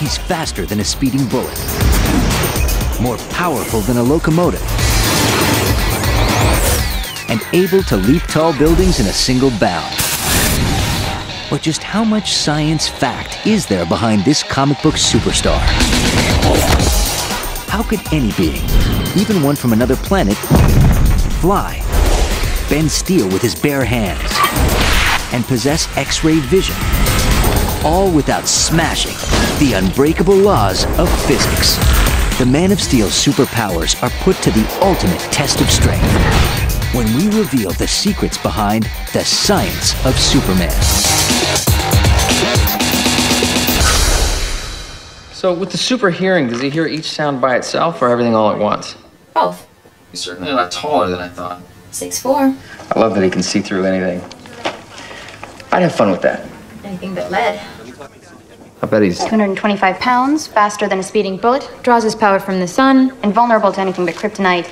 He's faster than a speeding bullet, more powerful than a locomotive, and able to leap tall buildings in a single bound. But just how much science fact is there behind this comic book superstar? How could any being, even one from another planet, fly, bend steel with his bare hands, and possess X-ray vision, all without smashing the unbreakable laws of physics? The Man of Steel's superpowers are put to the ultimate test of strength when we reveal the secrets behind the science of Superman. So with the super hearing, does he hear each sound by itself or everything all at once? Both. He's certainly a lot taller than I thought. 6'4". I love that he can see through anything. I'd have fun with that. Anything but lead. I bet he's 225 pounds, faster than a speeding bullet, draws his power from the sun, invulnerable to anything but kryptonite,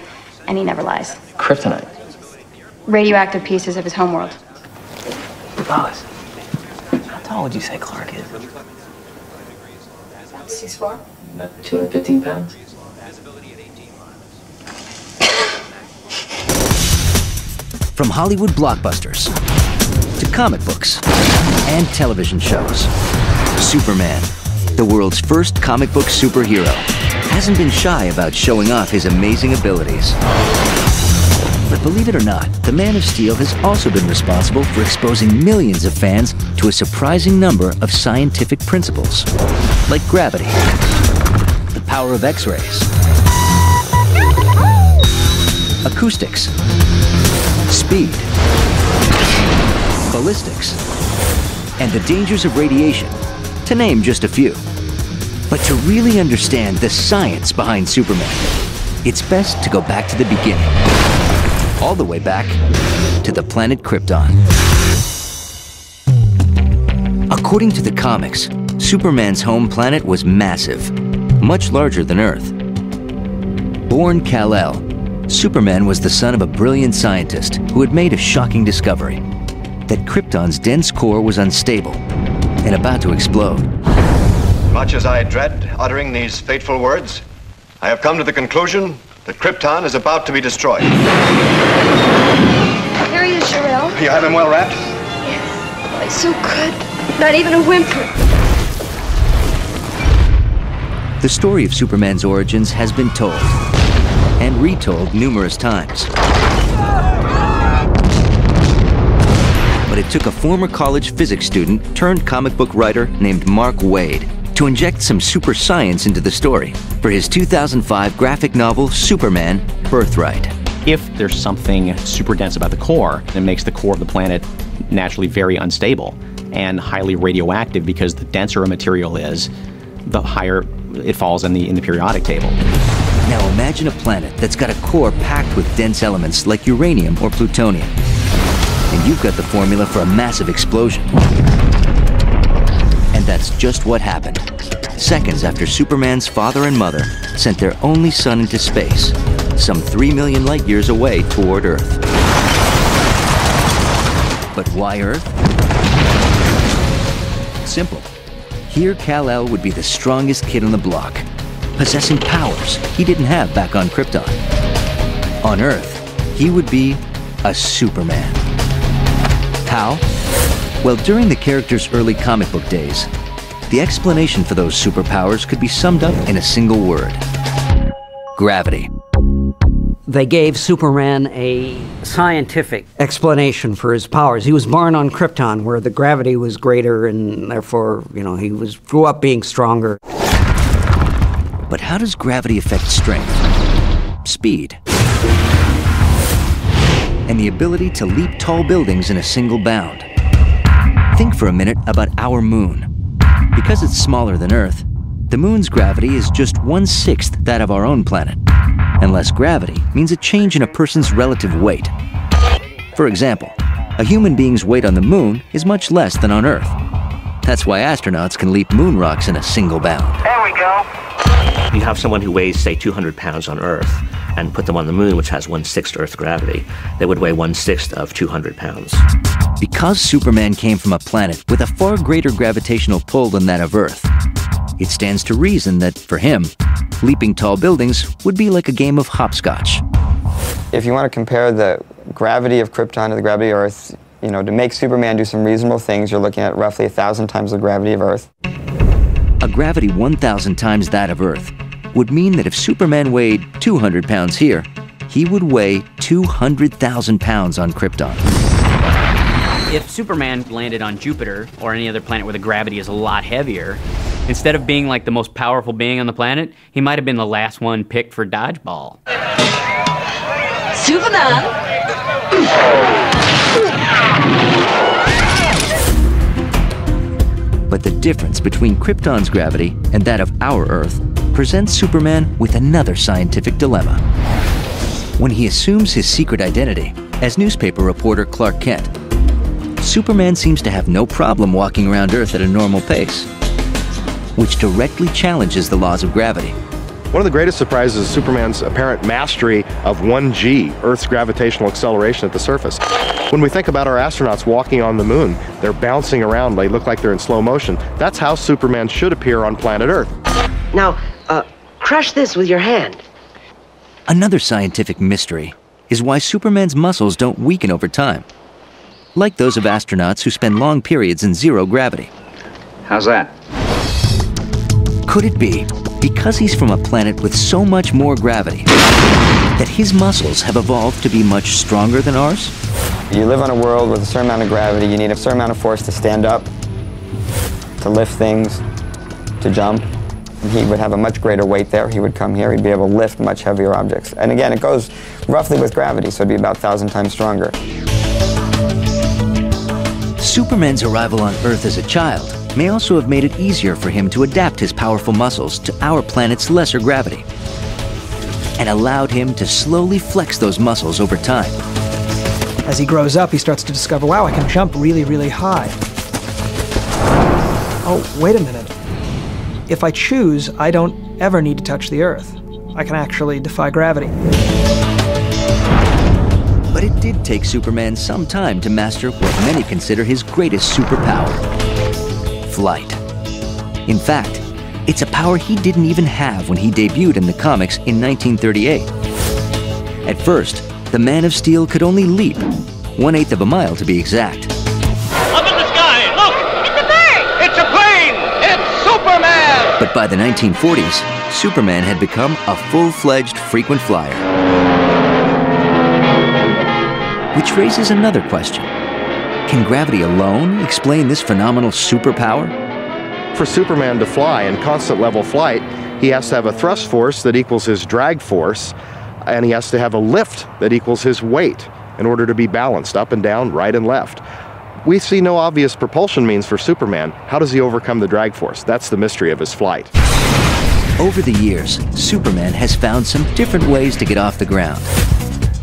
and he never lies. kryptonite. Radioactive pieces of his homeworld. Lois, how tall would you say Clark is? 6'4". 215 pounds? From Hollywood blockbusters to comic books and television shows, Superman, the world's first comic book superhero, hasn't been shy about showing off his amazing abilities. But believe it or not, the Man of Steel has also been responsible for exposing millions of fans to a surprising number of scientific principles, like gravity, the power of X-rays, acoustics, speed, ballistics, and the dangers of radiation, to name just a few. But to really understand the science behind Superman, it's best to go back to the beginning. All the way back to the planet Krypton. According to the comics, Superman's home planet was massive, much larger than Earth. Born Kal-El, Superman was the son of a brilliant scientist who had made a shocking discovery: that Krypton's dense core was unstable and about to explode. Much as I dread uttering these fateful words, I have come to the conclusion that Krypton is about to be destroyed. Here he is, Jor-El. You have him well wrapped? Yes. Like so good. Not even a whimper. The story of Superman's origins has been told and retold numerous times. But it took a former college physics student turned comic book writer named Mark Waid to inject some super science into the story for his 2005 graphic novel Superman: Birthright. If there's something super dense about the core, it makes the core of the planet naturally very unstable and highly radioactive, because the denser a material is, the higher it falls in the periodic table. Now imagine a planet that's got a core packed with dense elements like uranium or plutonium. And you've got the formula for a massive explosion. And that's just what happened. Seconds after Superman's father and mother sent their only son into space, some 3 million light years away toward Earth. But why Earth? Simple. Here Kal-El would be the strongest kid on the block, possessing powers he didn't have back on Krypton. On Earth, he would be a Superman. How? Well, during the character's early comic book days, the explanation for those superpowers could be summed up in a single word: gravity. They gave Superman a scientific explanation for his powers. He was born on Krypton, where the gravity was greater, and therefore, he grew up being stronger. But how does gravity affect strength, speed, and the ability to leap tall buildings in a single bound? Think for a minute about our moon. Because it's smaller than Earth, the moon's gravity is just 1/6 that of our own planet. And less gravity means a change in a person's relative weight. For example, a human being's weight on the moon is much less than on Earth. That's why astronauts can leap moon rocks in a single bound. There we go. You have someone who weighs, say, 200 pounds on Earth, and put them on the moon, which has 1/6 Earth gravity. They would weigh 1/6 of 200 pounds. Because Superman came from a planet with a far greater gravitational pull than that of Earth, It stands to reason that, for him, leaping tall buildings would be like a game of hopscotch. If you want to compare the gravity of Krypton to the gravity of Earth, to make Superman do some reasonable things, you're looking at roughly 1,000 times the gravity of Earth. A gravity 1,000 times that of Earth would mean that if Superman weighed 200 pounds here, he would weigh 200,000 pounds on Krypton. If Superman landed on Jupiter or any other planet where the gravity is a lot heavier, instead of being like the most powerful being on the planet, he might have been the last one picked for dodgeball. Superman! But the difference between Krypton's gravity and that of our Earth presents Superman with another scientific dilemma. When he assumes his secret identity as newspaper reporter Clark Kent, Superman seems to have no problem walking around Earth at a normal pace, which directly challenges the laws of gravity. One of the greatest surprises is Superman's apparent mastery of 1g, Earth's gravitational acceleration at the surface. When we think about our astronauts walking on the moon, they're bouncing around, they look like they're in slow motion. That's how Superman should appear on planet Earth. Now, crush this with your hand. Another scientific mystery is why Superman's muscles don't weaken over time, like those of astronauts who spend long periods in zero gravity. How's that? Could it be because he's from a planet with so much more gravity that his muscles have evolved to be much stronger than ours? You live on a world with a certain amount of gravity. You need a certain amount of force to stand up, to lift things, to jump. He would have a much greater weight there. He would come here. He'd be able to lift much heavier objects. And again, it goes roughly with gravity, so it'd be about 1,000 times stronger. Superman's arrival on Earth as a child may also have made it easier for him to adapt his powerful muscles to our planet's lesser gravity, and allowed him to slowly flex those muscles over time. As he grows up, he starts to discover, wow, I can jump really, really high. Oh, wait a minute. If I choose, I don't ever need to touch the Earth. I can actually defy gravity. But it did take Superman some time to master what many consider his greatest superpower: flight. In fact, it's a power he didn't even have when he debuted in the comics in 1938. At first, the Man of Steel could only leap, 1/8 of a mile to be exact. Up in the sky, look! It's a bird! It's a plane! It's Superman! But by the 1940s, Superman had become a full-fledged frequent flyer. Which raises another question. Can gravity alone explain this phenomenal superpower? For Superman to fly in constant level flight, he has to have a thrust force that equals his drag force, and he has to have a lift that equals his weight in order to be balanced up and down, right and left. We see no obvious propulsion means for Superman. How does he overcome the drag force? That's the mystery of his flight. Over the years, Superman has found some different ways to get off the ground.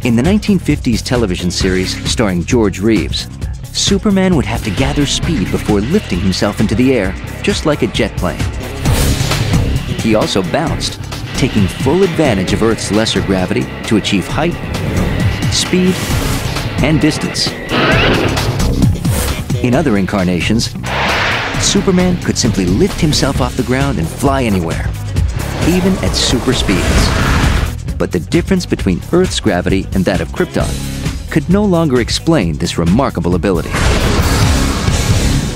In the 1950s television series starring George Reeves, Superman would have to gather speed before lifting himself into the air, just like a jet plane. He also bounced, taking full advantage of Earth's lesser gravity to achieve height, speed, and distance. In other incarnations, Superman could simply lift himself off the ground and fly anywhere, even at super speeds. But the difference between Earth's gravity and that of Krypton could no longer explain this remarkable ability.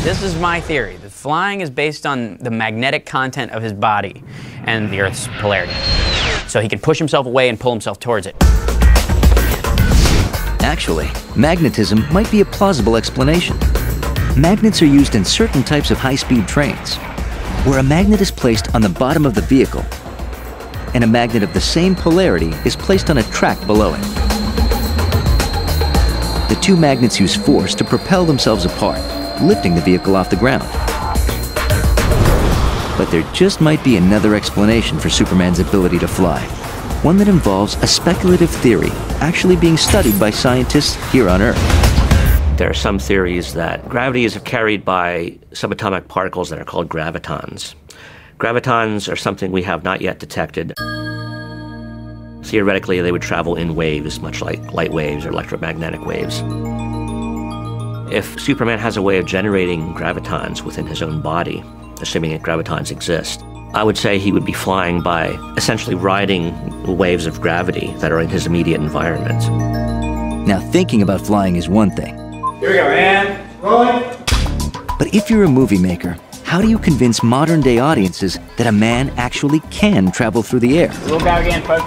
This is my theory, that flying is based on the magnetic content of his body and the Earth's polarity. So he can push himself away and pull himself towards it. Actually, magnetism might be a plausible explanation. Magnets are used in certain types of high-speed trains, where a magnet is placed on the bottom of the vehicle, and a magnet of the same polarity is placed on a track below it. The two magnets use force to propel themselves apart, lifting the vehicle off the ground. But there just might be another explanation for Superman's ability to fly, one that involves a speculative theory actually being studied by scientists here on Earth. There are some theories that gravity is carried by subatomic particles that are called gravitons. Gravitons are something we have not yet detected. Theoretically, they would travel in waves, much like light waves or electromagnetic waves. If Superman has a way of generating gravitons within his own body, assuming that gravitons exist. I would say he would be flying by essentially riding the waves of gravity that are in his immediate environment. Now, thinking about flying is one thing. Here we go, and rolling. But if you're a movie maker, how do you convince modern-day audiences that a man actually can travel through the air? We'll go again, folks.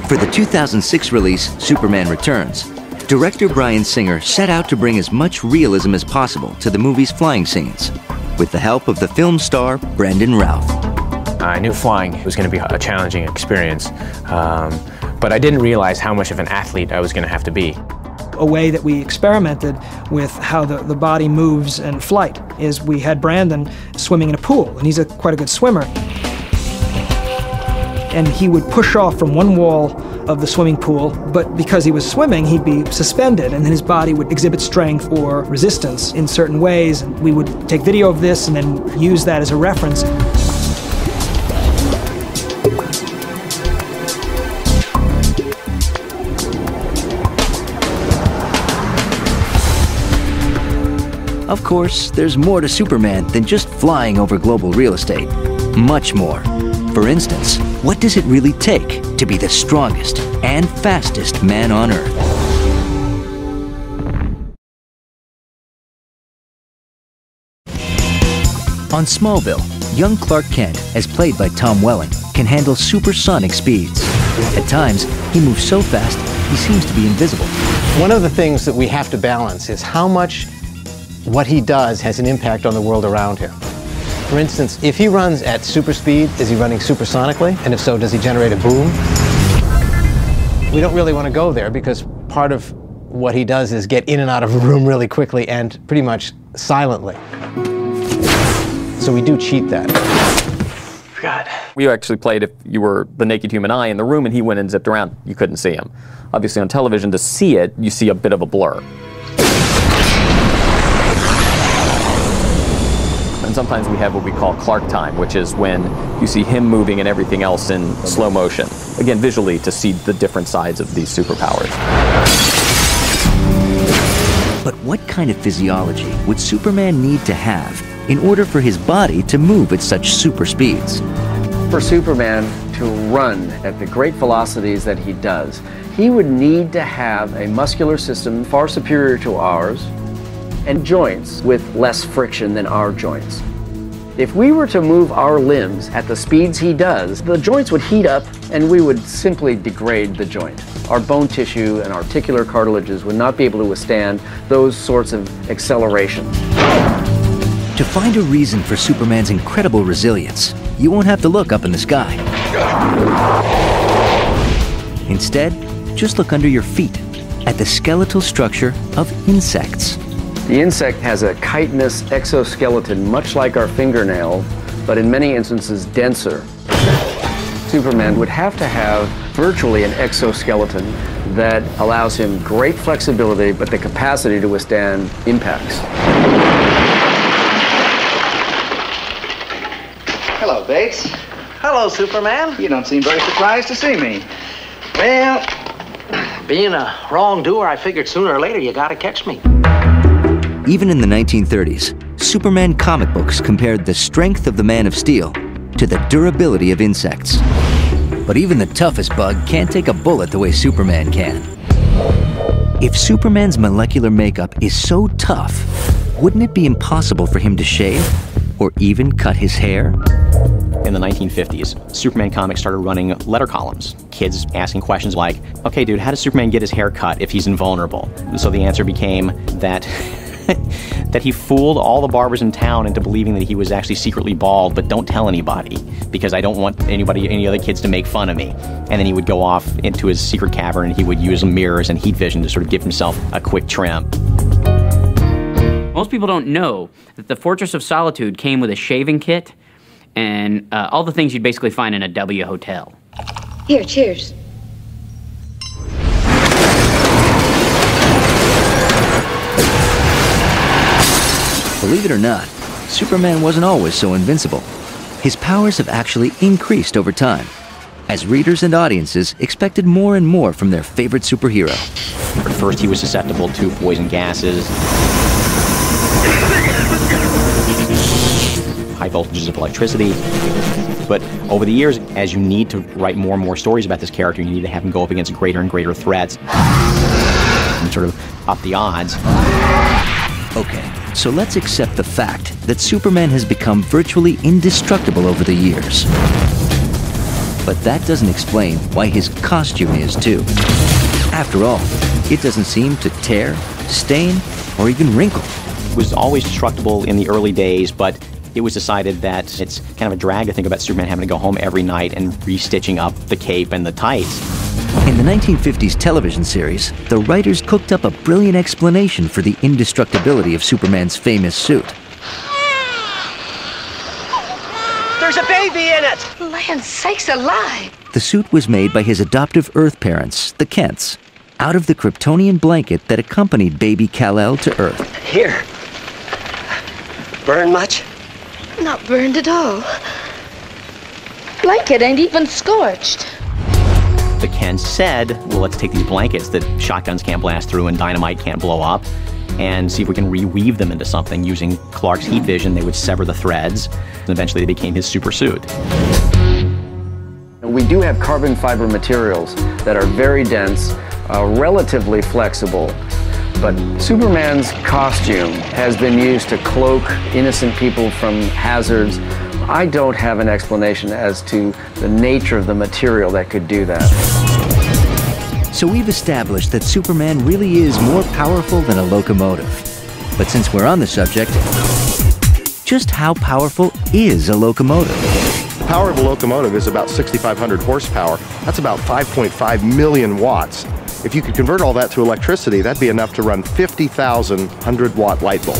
For the 2006 release, Superman Returns, director Bryan Singer set out to bring as much realism as possible to the movie's flying scenes, with the help of the film star Brandon Routh. I knew flying was going to be a challenging experience, but I didn't realize how much of an athlete I was going to have to be. A way that we experimented with how the body moves in flight is we had Brandon swimming in a pool, and he's quite a good swimmer. And he would push off from one wall of the swimming pool, but because he was swimming, he'd be suspended, and then his body would exhibit strength or resistance in certain ways. And we would take video of this and then use that as a reference. Of course, there's more to Superman than just flying over global real estate. Much more. For instance, what does it really take to be the strongest and fastest man on Earth? On Smallville, young Clark Kent, as played by Tom Welling, can handle supersonic speeds. At times, he moves so fast, he seems to be invisible. One of the things that we have to balance is how much what he does has an impact on the world around him. For instance, if he runs at super speed, is he running supersonically? And if so, does he generate a boom? We don't really want to go there because part of what he does is get in and out of a room really quickly and pretty much silently. So we do cheat that. God. We actually played if you were the naked human eye in the room and he went and zipped around, you couldn't see him. Obviously on television, to see it, you see a bit of a blur. And sometimes we have what we call Clark time, which is when you see him moving and everything else in slow motion. Again, visually, to see the different sides of these superpowers. But what kind of physiology would Superman need to have in order for his body to move at such super speeds? For Superman to run at the great velocities that he does, he would need to have a muscular system far superior to ours, and joints with less friction than our joints. If we were to move our limbs at the speeds he does, the joints would heat up and we would simply degrade the joint. Our bone tissue and articular cartilages would not be able to withstand those sorts of accelerations. To find a reason for Superman's incredible resilience, you won't have to look up in the sky. Instead, just look under your feet at the skeletal structure of insects. The insect has a chitinous exoskeleton much like our fingernail, but in many instances denser. Superman would have to have virtually an exoskeleton that allows him great flexibility, but the capacity to withstand impacts. Hello, Bates. Hello, Superman. You don't seem very surprised to see me. Well, being a wrongdoer, I figured sooner or later you gotta catch me. Even in the 1930s, Superman comic books compared the strength of the Man of Steel to the durability of insects. But even the toughest bug can't take a bullet the way Superman can. If Superman's molecular makeup is so tough, wouldn't it be impossible for him to shave or even cut his hair? In the 1950s, Superman comics started running letter columns. Kids asking questions like, okay, dude, how does Superman get his hair cut if he's invulnerable? So the answer became that that he fooled all the barbers in town into believing that he was actually secretly bald, but don't tell anybody, because I don't want any other kids to make fun of me. And then he would go off into his secret cavern and he would use mirrors and heat vision to sort of give himself a quick trim. Most people don't know that the Fortress of Solitude came with a shaving kit and all the things you'd basically find in a W hotel. Here, cheers. Believe it or not, Superman wasn't always so invincible. His powers have actually increased over time, as readers and audiences expected more and more from their favorite superhero. At first, he was susceptible to poison gases. high voltages of electricity. But over the years, as you need to write more and more stories about this character, you need to have him go up against greater and greater threats and sort of up the odds. Okay, so let's accept the fact that Superman has become virtually indestructible over the years. But that doesn't explain why his costume is too. After all, it doesn't seem to tear, stain, or even wrinkle. It was always destructible in the early days, but it was decided that it's kind of a drag to think about Superman having to go home every night and restitching up the cape and the tights. In the 1950s television series, the writers cooked up a brilliant explanation for the indestructibility of Superman's famous suit. There's a baby in it! Land sakes alive! The suit was made by his adoptive Earth parents, the Kents, out of the Kryptonian blanket that accompanied baby Kal-El to Earth. Here. Burn much? Not burned at all. Blanket ain't even scorched. The Kents said, well, let's take these blankets that shotguns can't blast through and dynamite can't blow up and see if we can reweave them into something. Using Clark's heat vision, they would sever the threads, and eventually they became his super suit. We do have carbon fiber materials that are very dense, relatively flexible, but Superman's costume has been used to cloak innocent people from hazards. I don't have an explanation as to the nature of the material that could do that. So we've established that Superman really is more powerful than a locomotive. But since we're on the subject, just how powerful is a locomotive? The power of a locomotive is about 6,500 horsepower. That's about 5.5 million watts. If you could convert all that to electricity, that'd be enough to run 50,000 100-watt light bulbs.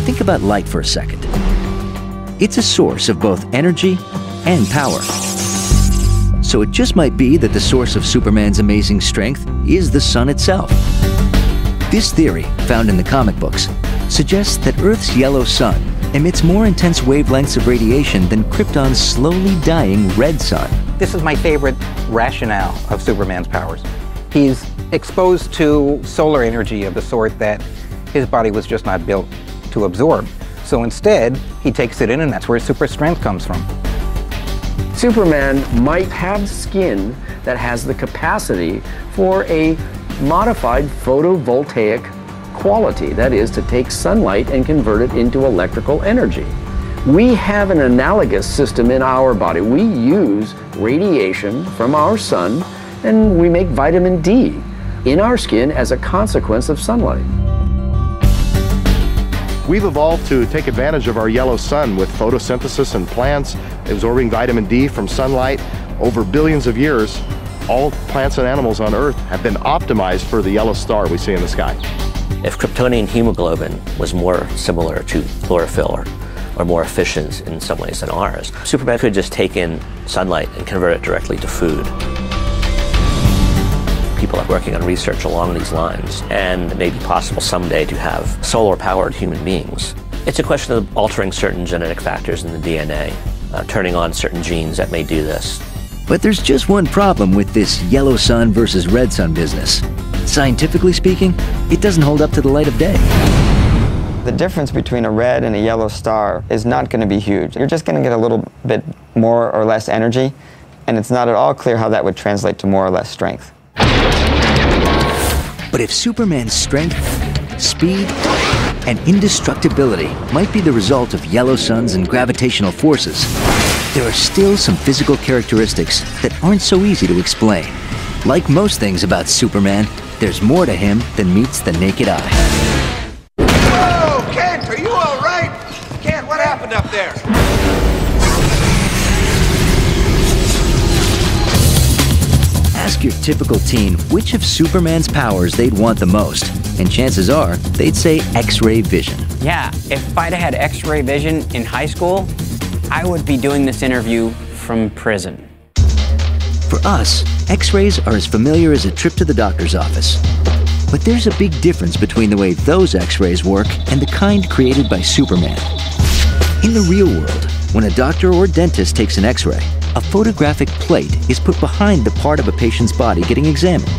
Think about light for a second. It's a source of both energy and power. So it just might be that the source of Superman's amazing strength is the sun itself. This theory, found in the comic books, suggests that Earth's yellow sun emits more intense wavelengths of radiation than Krypton's slowly dying red sun. This is my favorite rationale of Superman's powers. He's exposed to solar energy of the sort that his body was just not built to absorb. So instead, he takes it in, and that's where his super strength comes from. Superman might have skin that has the capacity for a modified photovoltaic quality, that is, to take sunlight and convert it into electrical energy. We have an analogous system in our body. We use radiation from our sun, and we make vitamin D in our skin as a consequence of sunlight. We've evolved to take advantage of our yellow sun with photosynthesis in plants, absorbing vitamin D from sunlight. Over billions of years, all plants and animals on Earth have been optimized for the yellow star we see in the sky. If Kryptonian hemoglobin was more similar to chlorophyll or more efficient in some ways than ours, Superman could just take in sunlight and convert it directly to food. People are working on research along these lines, and it may be possible someday to have solar-powered human beings. It's a question of altering certain genetic factors in the DNA, turning on certain genes that may do this. But there's just one problem with this yellow sun versus red sun business. Scientifically speaking, it doesn't hold up to the light of day. The difference between a red and a yellow star is not going to be huge. You're just going to get a little bit more or less energy, and it's not at all clear how that would translate to more or less strength. But if Superman's strength, speed, and indestructibility might be the result of yellow suns and gravitational forces, there are still some physical characteristics that aren't so easy to explain. Like most things about Superman, there's more to him than meets the naked eye. Whoa, Kent, are you all right? Kent, what happened up there? Ask your typical teen which of Superman's powers they'd want the most, and chances are they'd say X-ray vision. Yeah, if I'd had X-ray vision in high school, I would be doing this interview from prison. For us, X-rays are as familiar as a trip to the doctor's office. But there's a big difference between the way those X-rays work and the kind created by Superman. In the real world, when a doctor or dentist takes an X-ray, a photographic plate is put behind the part of a patient's body getting examined.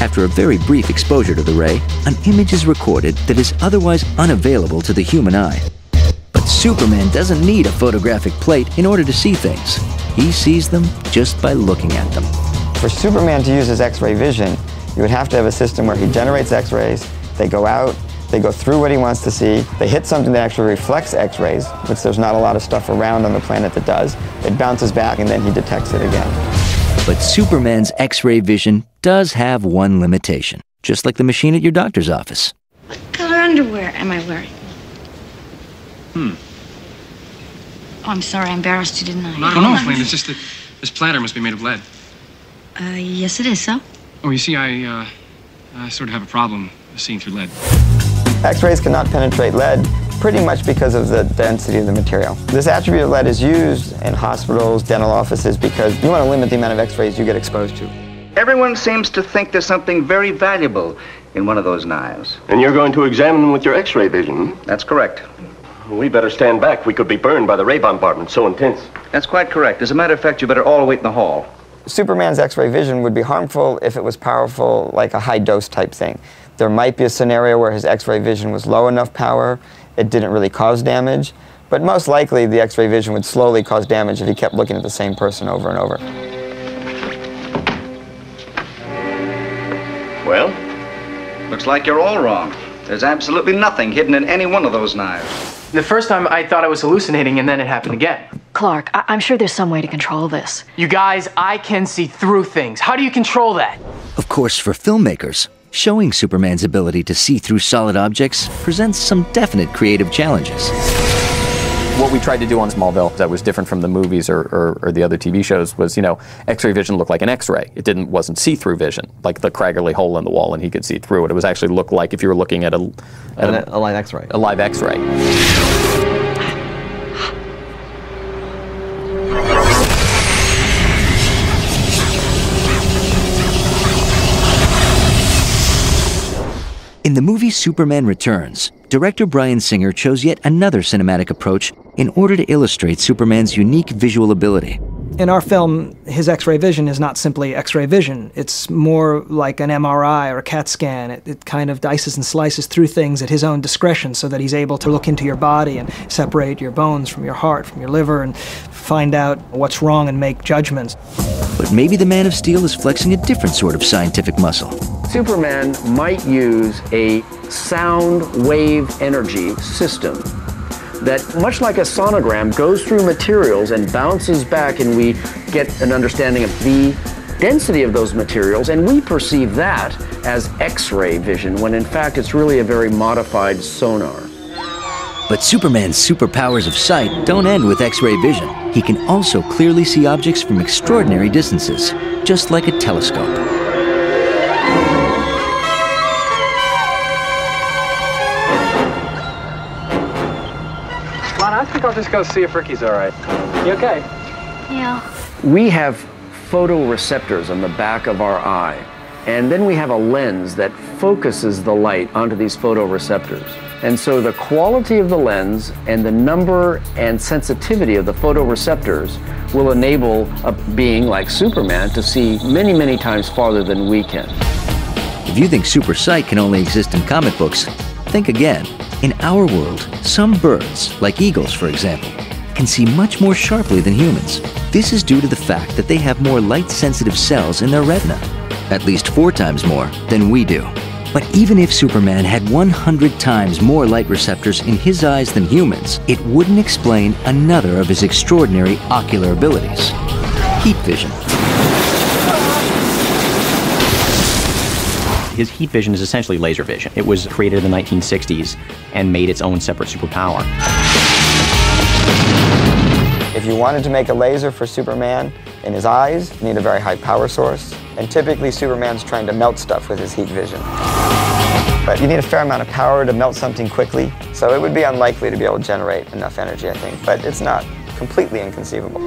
After a very brief exposure to the ray, an image is recorded that is otherwise unavailable to the human eye. But Superman doesn't need a photographic plate in order to see things. He sees them just by looking at them. For Superman to use his X-ray vision, you would have to have a system where he generates X-rays, they go out, they go through what he wants to see, they hit something that actually reflects X-rays, which there's not a lot of stuff around on the planet that does. It bounces back and then he detects it again. But Superman's X-ray vision does have one limitation, just like the machine at your doctor's office. What color underwear am I wearing? Oh, I'm sorry, I embarrassed you, didn't I? I don't know, Flynn. It's just that this platter must be made of lead. Yes it is, so? Oh, you see, I sort of have a problem seeing through lead. X-rays cannot penetrate lead pretty much because of the density of the material. This attribute of lead is used in hospitals, dental offices, because you want to limit the amount of X-rays you get exposed to. Everyone seems to think there's something very valuable in one of those knives. And you're going to examine them with your X-ray vision? That's correct. We better stand back. We could be burned by the ray bombardment, so intense. That's quite correct. As a matter of fact, you better all wait in the hall. Superman's X-ray vision would be harmful if it was powerful, like a high-dose type thing. There might be a scenario where his X-ray vision was low enough power, it didn't really cause damage, but most likely the X-ray vision would slowly cause damage if he kept looking at the same person over and over. Well? Looks like you're all wrong. There's absolutely nothing hidden in any one of those knives. The first time I thought I was hallucinating, and then it happened again. Clark, I'm sure there's some way to control this. You guys, I can see through things. How do you control that? Of course, for filmmakers, showing Superman's ability to see through solid objects presents some definite creative challenges. What we tried to do on Smallville that was different from the movies or the other TV shows was, you know, X-ray vision looked like an X-ray. It wasn't see-through vision, like the Craggerly hole in the wall and he could see through it. It was actually looked like if you were looking at a live X-ray. A live X-ray. In the movie Superman Returns, director Bryan Singer chose yet another cinematic approach in order to illustrate Superman's unique visual ability. In our film, his X-ray vision is not simply X-ray vision. It's more like an MRI or a CAT scan. It kind of dices and slices through things at his own discretion so that he's able to look into your body and separate your bones from your heart, from your liver, and find out what's wrong and make judgments. But maybe the Man of Steel is flexing a different sort of scientific muscle. Superman might use a sound wave energy system that, much like a sonogram, goes through materials and bounces back, and we get an understanding of the density of those materials, and we perceive that as X-ray vision, when in fact it's really a very modified sonar. But Superman's superpowers of sight don't end with X-ray vision. He can also clearly see objects from extraordinary distances, just like a telescope. I think I'll just go see if Ricky's all right. You okay? Yeah. We have photoreceptors on the back of our eye, and then we have a lens that focuses the light onto these photoreceptors. And so the quality of the lens and the number and sensitivity of the photoreceptors will enable a being like Superman to see many, many times farther than we can. If you think super sight can only exist in comic books, think again. In our world, some birds, like eagles for example, can see much more sharply than humans. This is due to the fact that they have more light-sensitive cells in their retina, at least 4 times more than we do. But even if Superman had 100 times more light receptors in his eyes than humans, it wouldn't explain another of his extraordinary ocular abilities: heat vision. His heat vision is essentially laser vision. It was created in the 1960s and made its own separate superpower. If you wanted to make a laser for Superman in his eyes, you need a very high power source. And typically Superman's trying to melt stuff with his heat vision. But you need a fair amount of power to melt something quickly, so it would be unlikely to be able to generate enough energy, I think. But it's not completely inconceivable.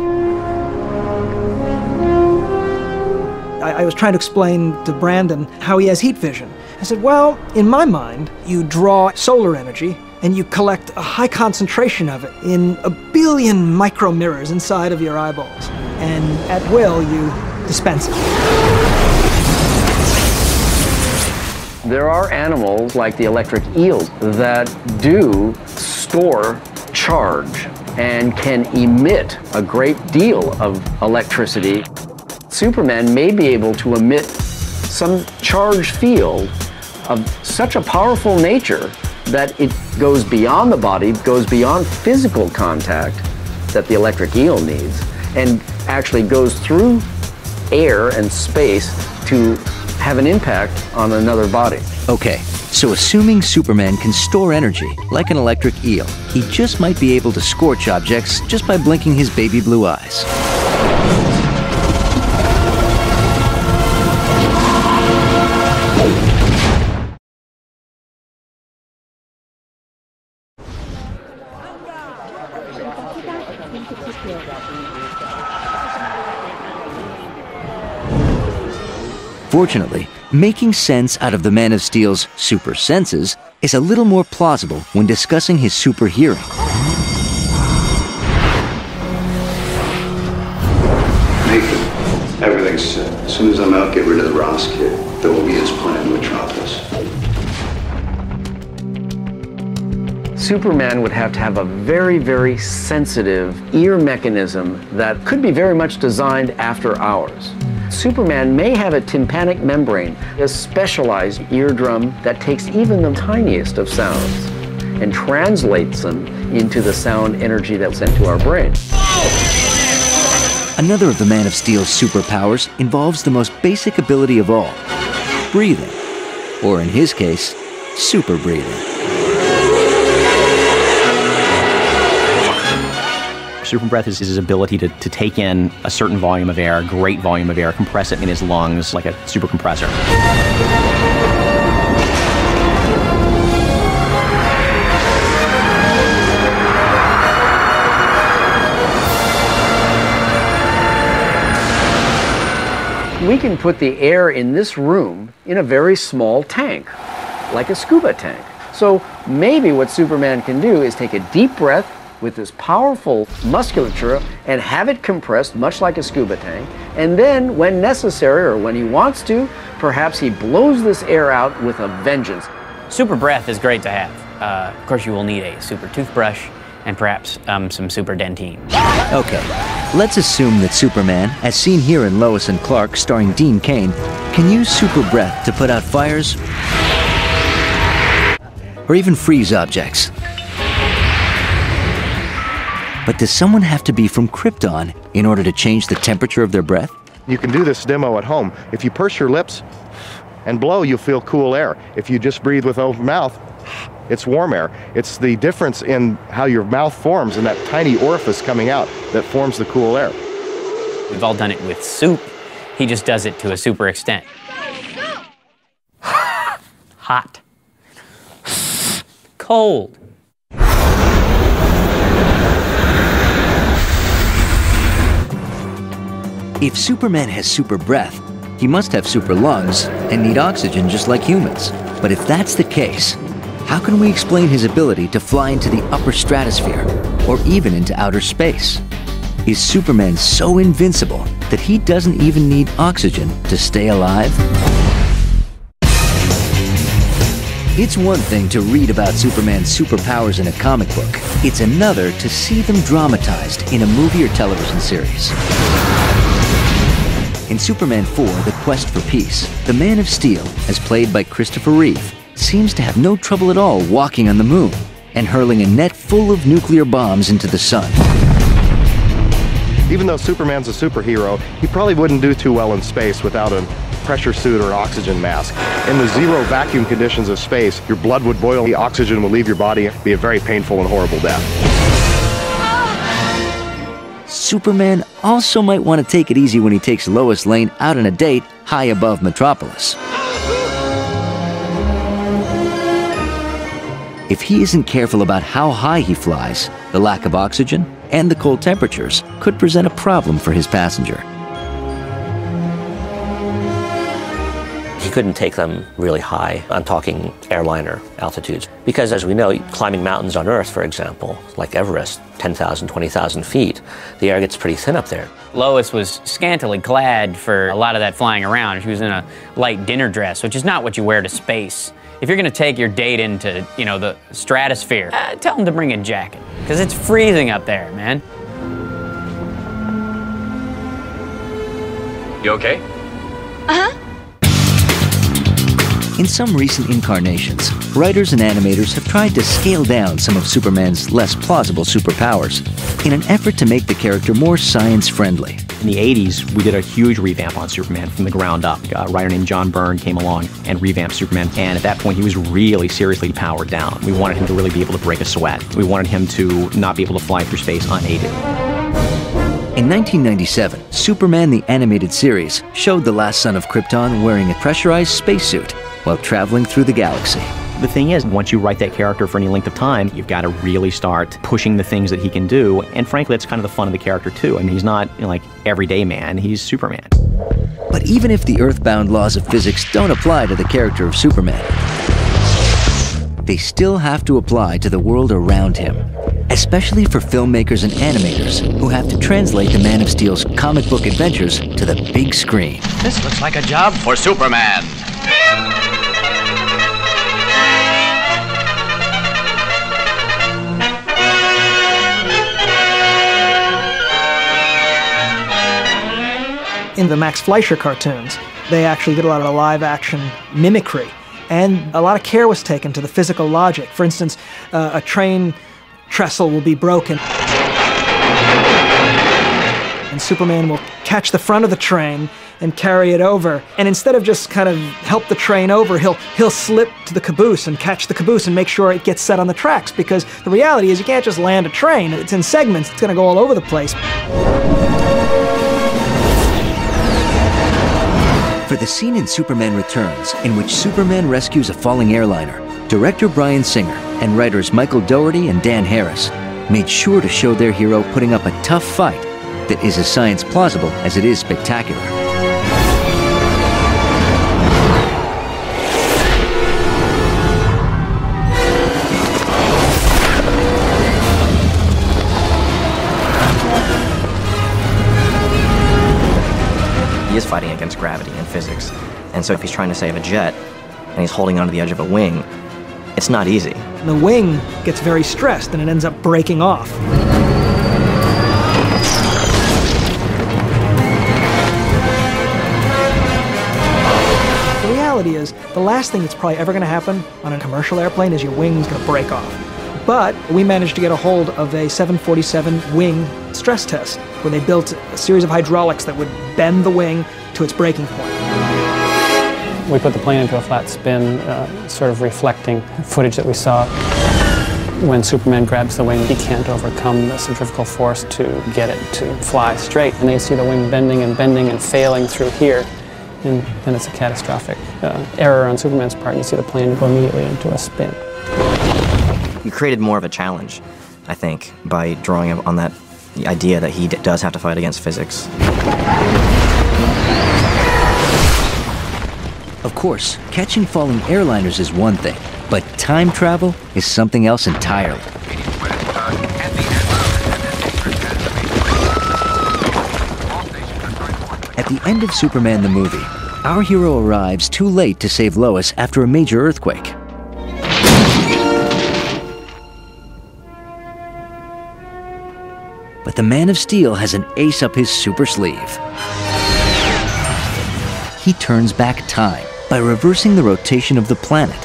I was trying to explain to Brandon how he has heat vision. I said, well, in my mind, you draw solar energy and you collect a high concentration of it in a billion micro mirrors inside of your eyeballs. And at will, you dispense it. There are animals like the electric eels that do store charge and can emit a great deal of electricity. Superman may be able to emit some charge field of such a powerful nature that it goes beyond the body, goes beyond physical contact that the electric eel needs, and actually goes through air and space to have an impact on another body. Okay, so assuming Superman can store energy, like an electric eel, he just might be able to scorch objects just by blinking his baby blue eyes. Fortunately, making sense out of the Man of Steel's super senses is a little more plausible when discussing his super hearing. Nathan, everything's set. As soon as I'm out, get rid of the Ross kid. There will be his plan in Metropolis. Superman would have to have a very, very sensitive ear mechanism that could be very much designed after ours. Superman may have a tympanic membrane, a specialized eardrum that takes even the tiniest of sounds and translates them into the sound energy that's sent to our brain. Another of the Man of Steel's superpowers involves the most basic ability of all, breathing, or in his case, super breathing. Super breath is his ability to take in a certain volume of air, a great volume of air, compress it in his lungs like a super compressor. We can put the air in this room in a very small tank, like a scuba tank. So maybe what Superman can do is take a deep breath with this powerful musculature and have it compressed much like a scuba tank, and then when necessary or when he wants to, perhaps he blows this air out with a vengeance. Super breath is great to have. Of course, you will need a super toothbrush and perhaps some super dentine. Okay, let's assume that Superman, as seen here in Lois and Clark starring Dean Cain, can use super breath to put out fires or even freeze objects. But does someone have to be from Krypton in order to change the temperature of their breath? You can do this demo at home. If you purse your lips and blow, you'll feel cool air. If you just breathe with open mouth, it's warm air. It's the difference in how your mouth forms and that tiny orifice coming out that forms the cool air. We've all done it with soup. He just does it to a super extent. Hot. Cold. If Superman has super breath, he must have super lungs and need oxygen just like humans. But if that's the case, how can we explain his ability to fly into the upper stratosphere or even into outer space? Is Superman so invincible that he doesn't even need oxygen to stay alive? It's one thing to read about Superman's superpowers in a comic book. It's another to see them dramatized in a movie or television series. In Superman 4, The Quest for Peace, the Man of Steel, as played by Christopher Reeve, seems to have no trouble at all walking on the moon and hurling a net full of nuclear bombs into the sun. Even though Superman's a superhero, he probably wouldn't do too well in space without a pressure suit or an oxygen mask. In the zero vacuum conditions of space, your blood would boil, the oxygen would leave your body, it'd be a very painful and horrible death. Superman also might want to take it easy when he takes Lois Lane out on a date high above Metropolis. If he isn't careful about how high he flies, the lack of oxygen and the cold temperatures could present a problem for his passenger. He couldn't take them really high. I'm talking airliner altitudes. Because as we know, climbing mountains on Earth, for example, like Everest, 10,000, 20,000 feet, the air gets pretty thin up there. Lois was scantily clad for a lot of that flying around. She was in a light dinner dress, which is not what you wear to space. If you're going to take your date into, the stratosphere, tell them to bring a jacket, because it's freezing up there, man. You okay? Uh-huh. In some recent incarnations, writers and animators have tried to scale down some of Superman's less plausible superpowers in an effort to make the character more science-friendly. In the 80s, we did a huge revamp on Superman from the ground up. A writer named John Byrne came along and revamped Superman, and at that point he was really seriously powered down. We wanted him to really be able to break a sweat. We wanted him to not be able to fly through space unaided. In 1997, Superman the Animated Series showed the last son of Krypton wearing a pressurized spacesuit while traveling through the galaxy. The thing is, once you write that character for any length of time, you've got to really start pushing the things that he can do, and frankly, that's kind of the fun of the character too. I mean, he's not like everyday man, he's Superman. But even if the earthbound laws of physics don't apply to the character of Superman, they still have to apply to the world around him, especially for filmmakers and animators who have to translate the Man of Steel's comic book adventures to the big screen. This looks like a job for Superman. In the Max Fleischer cartoons, they actually did a lot of live-action mimicry, and a lot of care was taken to the physical logic. For instance, a train trestle will be broken, and Superman will catch the front of the train and carry it over. And instead of just kind of help the train over, he'll slip to the caboose and catch the caboose and make sure it gets set on the tracks, because the reality is you can't just land a train. It's in segments. It's going to go all over the place. For the scene in Superman Returns, in which Superman rescues a falling airliner, director Bryan Singer and writers Michael Dougherty and Dan Harris made sure to show their hero putting up a tough fight that is as science plausible as it is spectacular. He is fighting against gravity and physics, and so if he's trying to save a jet and he's holding onto the edge of a wing, it's not easy. The wing gets very stressed and it ends up breaking off. The reality is, the last thing that's probably ever going to happen on a commercial airplane is your wing's going to break off. But we managed to get a hold of a 747 wing stress test, where they built a series of hydraulics that would bend the wing to its breaking point. We put the plane into a flat spin, sort of reflecting footage that we saw. When Superman grabs the wing, he can't overcome the centrifugal force to get it to fly straight. And they see the wing bending and failing through here. And then it's a catastrophic error on Superman's part. You see the plane go immediately into a spin. You created more of a challenge, I think, by drawing on that idea that he does have to fight against physics. Of course, catching falling airliners is one thing, but time travel is something else entirely. At the end of Superman the movie, our hero arrives too late to save Lois after a major earthquake. But the Man of Steel has an ace up his super sleeve. He turns back time by reversing the rotation of the planet.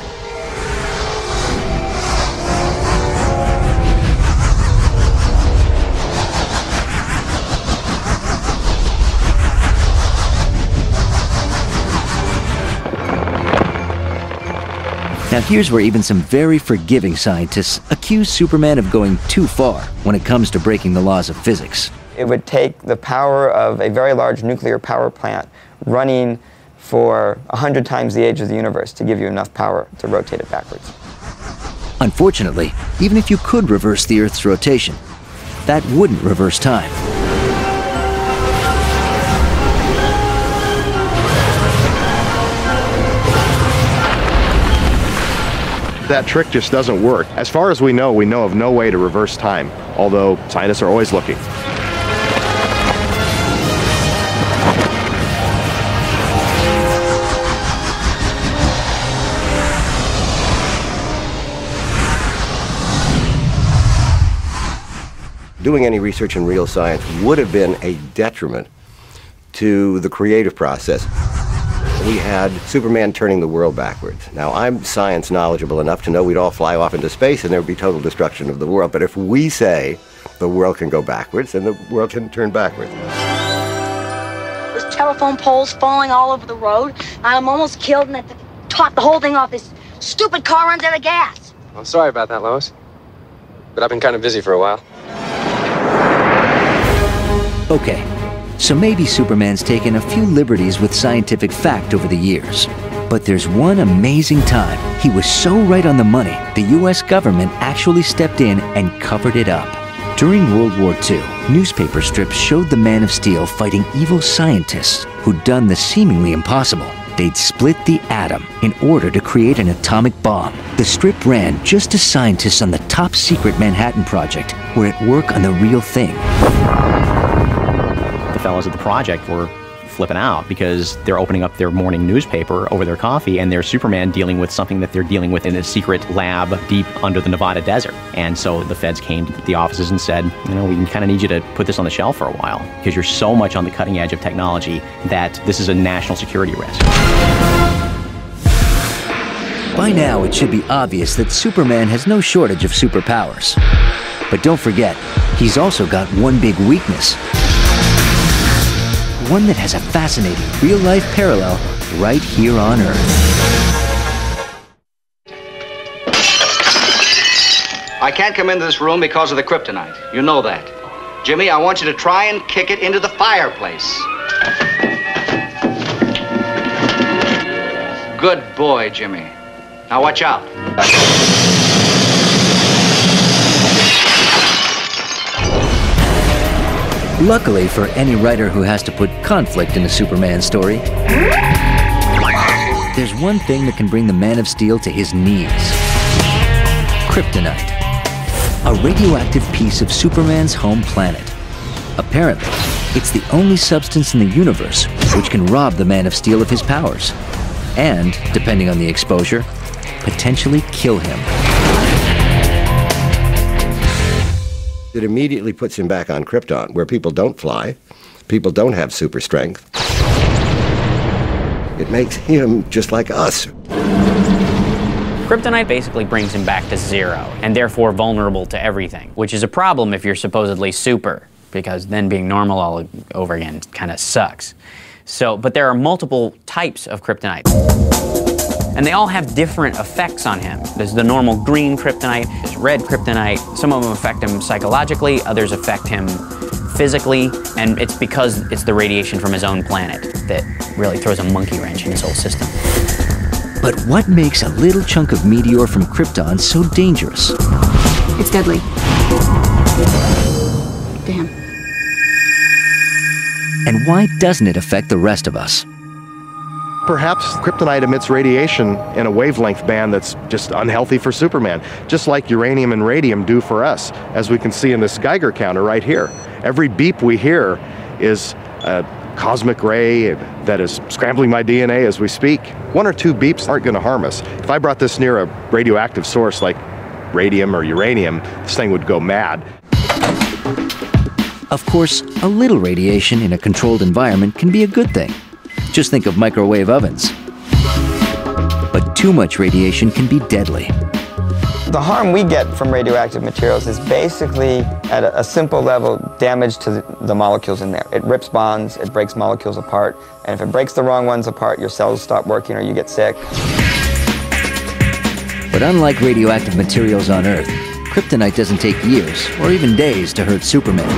Now here's where even some very forgiving scientists accuse Superman of going too far when it comes to breaking the laws of physics. It would take the power of a very large nuclear power plant running for 100 times the age of the universe to give you enough power to rotate it backwards. Unfortunately, even if you could reverse the Earth's rotation, that wouldn't reverse time. That trick just doesn't work. As far as we know of no way to reverse time, although scientists are always looking. Doing any research in real science would have been a detriment to the creative process. We had Superman turning the world backwards. Now, I'm science knowledgeable enough to know we'd all fly off into space and there would be total destruction of the world. But if we say the world can go backwards, then the world can turn backwards. There's telephone poles falling all over the road. I'm almost killed, and at the top, the whole thing off this stupid car runs out of gas. I'm sorry about that, Lois. But I've been kind of busy for a while. Okay, so maybe Superman's taken a few liberties with scientific fact over the years. But there's one amazing time he was so right on the money, the US government actually stepped in and covered it up. During World War II, newspaper strips showed the Man of Steel fighting evil scientists who'd done the seemingly impossible. They'd split the atom in order to create an atomic bomb. The strip ran just as scientists on the top secret Manhattan Project were at work on the real thing. The fellows at the project were flipping out because they're opening up their morning newspaper over their coffee and there's Superman dealing with something that they're dealing with in a secret lab deep under the Nevada desert. And so the feds came to the offices and said, you know, we kind of need you to put this on the shelf for a while because you're so much on the cutting edge of technology that this is a national security risk. By now, it should be obvious that Superman has no shortage of superpowers. But don't forget, he's also got one big weakness. One that has a fascinating real-life parallel right here on Earth. I can't come into this room because of the kryptonite. You know that. Jimmy, I want you to try and kick it into the fireplace. Good boy, Jimmy. Now watch out. Luckily for any writer who has to put conflict in a Superman story, there's one thing that can bring the Man of Steel to his knees. Kryptonite, a radioactive piece of Superman's home planet. Apparently, it's the only substance in the universe which can rob the Man of Steel of his powers, and, depending on the exposure, potentially kill him. It immediately puts him back on Krypton, where people don't fly, people don't have super strength. It makes him just like us. Kryptonite basically brings him back to zero, and therefore vulnerable to everything, which is a problem if you're supposedly super, because then being normal all over again kind of sucks. But there are multiple types of kryptonite. And they all have different effects on him. There's the normal green kryptonite, there's red kryptonite. Some of them affect him psychologically, others affect him physically, and it's because it's the radiation from his own planet that really throws a monkey wrench in his whole system. But what makes a little chunk of meteor from Krypton so dangerous? It's deadly. Damn. And why doesn't it affect the rest of us? Perhaps kryptonite emits radiation in a wavelength band that's just unhealthy for Superman, just like uranium and radium do for us, as we can see in this Geiger counter right here. Every beep we hear is a cosmic ray that is scrambling my DNA as we speak. One or two beeps aren't going to harm us. If I brought this near a radioactive source like radium or uranium, this thing would go mad. Of course, a little radiation in a controlled environment can be a good thing. Just think of microwave ovens. But too much radiation can be deadly. The harm we get from radioactive materials is basically, at a simple level, damage to the molecules in there. It rips bonds, it breaks molecules apart, and if it breaks the wrong ones apart, your cells stop working or you get sick. But unlike radioactive materials on Earth, kryptonite doesn't take years or even days to hurt Superman.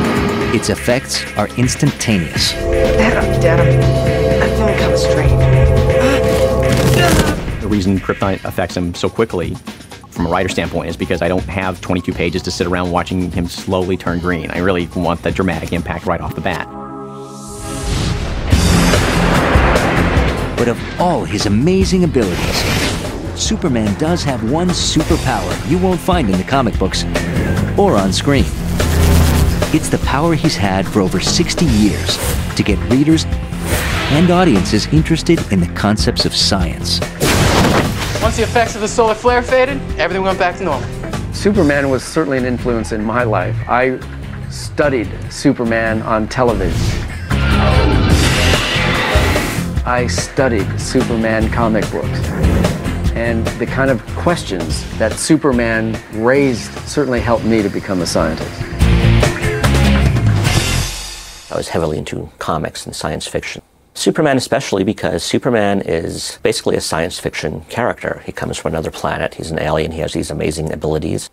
Its effects are instantaneous. Dad, I'm feeling kind of strange. The reason kryptonite affects him so quickly from a writer's standpoint is because I don't have 22 pages to sit around watching him slowly turn green. I really want that dramatic impact right off the bat. But of all his amazing abilities, Superman does have one superpower you won't find in the comic books or on screen. It's the power he's had for over 60 years to get readers and audiences interested in the concepts of science. Once the effects of the solar flare faded, everything went back to normal. Superman was certainly an influence in my life. I studied Superman on television. I studied Superman comic books. And the kind of questions that Superman raised certainly helped me to become a scientist. I was heavily into comics and science fiction. Superman especially because Superman is basically a science fiction character. He comes from another planet, he's an alien, he has these amazing abilities,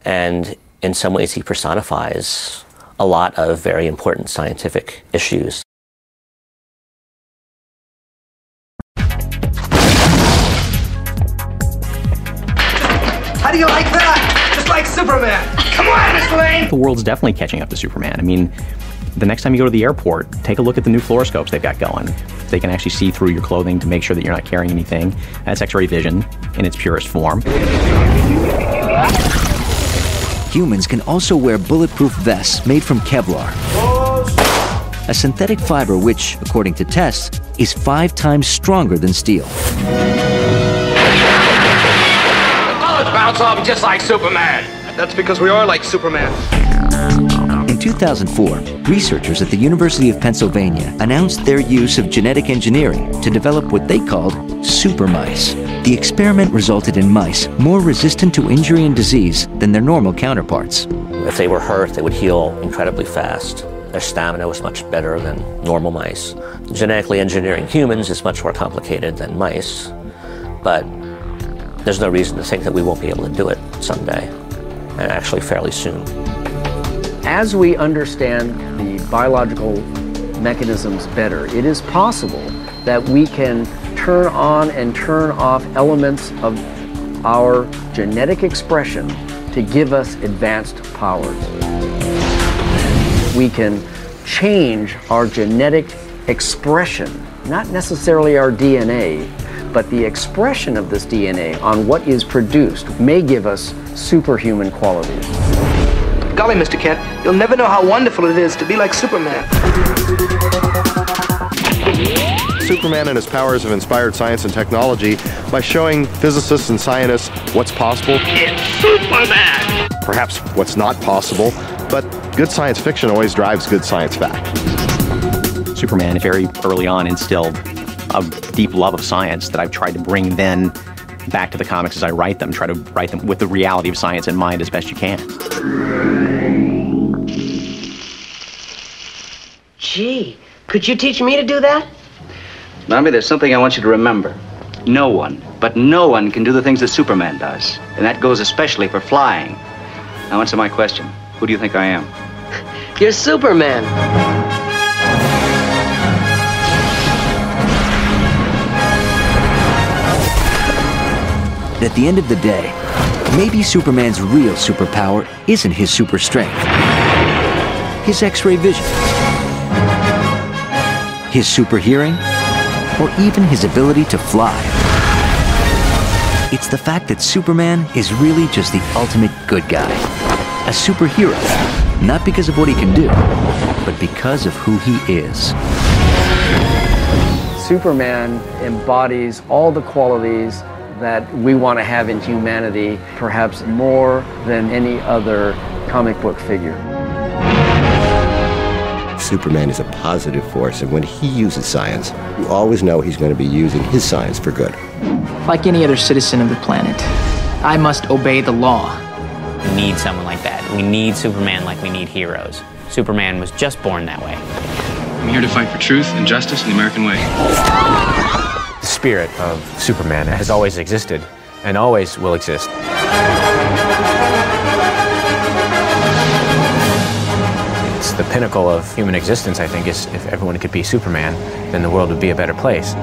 and in some ways he personifies a lot of very important scientific issues. How do you like that? Just like Superman. Come on, Miss Lane! The world's definitely catching up to Superman. I mean, the next time you go to the airport, take a look at the new fluoroscopes they've got going. They can actually see through your clothing to make sure that you're not carrying anything. That's X-ray vision in its purest form. Humans can also wear bulletproof vests made from Kevlar, a synthetic fiber which, according to tests, is 5 times stronger than steel. Bullets bounce off just like Superman. That's because we are like Superman. In 2004, researchers at the University of Pennsylvania announced their use of genetic engineering to develop what they called super mice. The experiment resulted in mice more resistant to injury and disease than their normal counterparts. If they were hurt, they would heal incredibly fast. Their stamina was much better than normal mice. Genetically engineering humans is much more complicated than mice, but there's no reason to think that we won't be able to do it someday, and actually fairly soon. As we understand the biological mechanisms better, it is possible that we can turn on and turn off elements of our genetic expression to give us advanced powers. We can change our genetic expression, not necessarily our DNA, but the expression of this DNA on what is produced may give us superhuman qualities. Golly, Mr. Kent, you'll never know how wonderful it is to be like Superman. Superman and his powers have inspired science and technology by showing physicists and scientists what's possible. It's Superman! Perhaps what's not possible, but good science fiction always drives good science fact. Superman very early on instilled a deep love of science that I've tried to bring then back to the comics as I write them, try to write them with the reality of science in mind as best you can. Gee, could you teach me to do that? Mommy, there's something I want you to remember. No one, but no one can do the things that Superman does. And that goes especially for flying. Now answer my question. Who do you think I am? You're Superman. At the end of the day, maybe Superman's real superpower isn't his super strength, his X-ray vision, his super hearing, or even his ability to fly. It's the fact that Superman is really just the ultimate good guy, a superhero, not because of what he can do, but because of who he is. Superman embodies all the qualities that we want to have in humanity, perhaps more than any other comic book figure. Superman is a positive force, and when he uses science, you always know he's going to be using his science for good. Like any other citizen of the planet, I must obey the law. We need someone like that. We need Superman like we need heroes. Superman was just born that way. I'm here to fight for truth and justice in the American way. The spirit of Superman has always existed and always will exist. It's the pinnacle of human existence, I think, is if everyone could be Superman, then the world would be a better place.